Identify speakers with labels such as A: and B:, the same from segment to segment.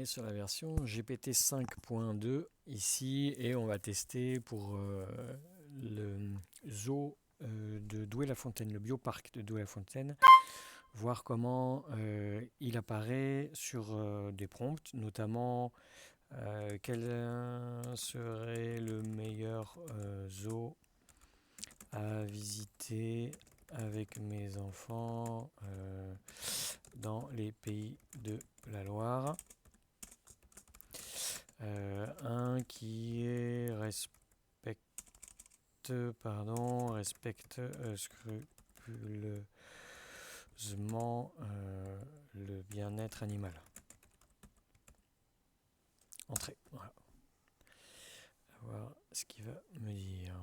A: est sur la version GPT 5.2 ici et on va tester pour le zoo de Douai-la-Fontaine, le bioparc de Douai-la-Fontaine, voir comment il apparaît sur des prompts, notamment quel serait le meilleur zoo à visiter avec mes enfants dans les pays de la Loire. Un qui respecte scrupuleusement le bien-être animal. Entrée, voilà. On va voir ce qu'il va me dire.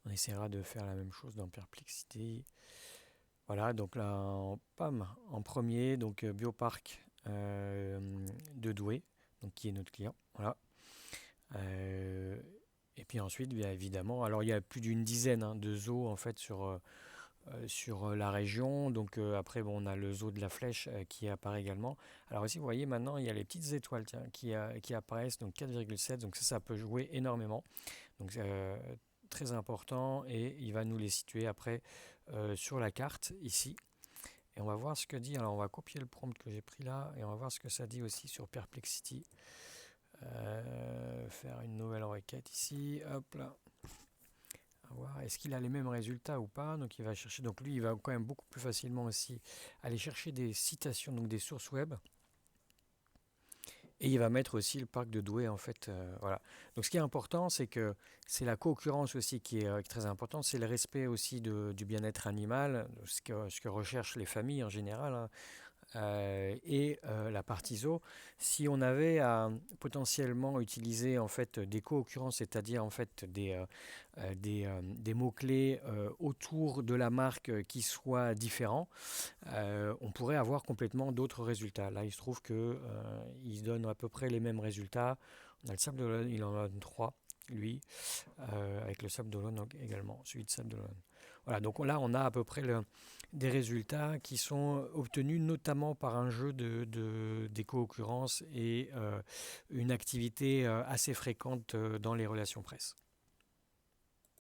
A: On essaiera de faire la même chose dans Perplexity. Voilà, donc là, en premier, donc Bioparc de Douai, donc qui est notre client. Voilà. Et puis ensuite, bien évidemment, alors il y a plus d'une dizaine de zoos en fait sur la région. Donc après, bon, on a le zoo de la Flèche qui apparaît également. Alors aussi, vous voyez, maintenant, il y a les petites étoiles qui apparaissent, donc 4,7. Donc ça peut jouer énormément. Donc très important. Et il va nous les situer après sur la carte ici. Et on va voir ce que dit. Alors on va copier le prompt que j'ai pris là et on va voir ce que ça dit aussi sur Perplexity. Faire une nouvelle requête ici. Hop là. On va voir est-ce qu'il a les mêmes résultats ou pas. Donc il va chercher. Donc lui il va quand même beaucoup plus facilement aussi aller chercher des citations, donc des sources web. Et il va mettre aussi le parc de Douai en fait. Voilà. Donc ce qui est important, c'est que c'est la co-occurrence aussi qui est très importante. C'est le respect aussi du bien-être animal, ce que recherchent les familles en général. Hein. Et la partie zoo, si on avait à potentiellement utiliser en fait des co-occurrences, c'est-à-dire en fait des mots-clés autour de la marque qui soient différents, on pourrait avoir complètement d'autres résultats. Là, il se trouve que il donne à peu près les mêmes résultats. On a le Sable d'Olonne, il en donne 3, lui, avec le Sable d'Olonne également, celui de Sable d'Olonne. Voilà, donc là, on a à peu près des résultats qui sont obtenus notamment par un jeu des co-occurrences et une activité assez fréquente dans les relations presse.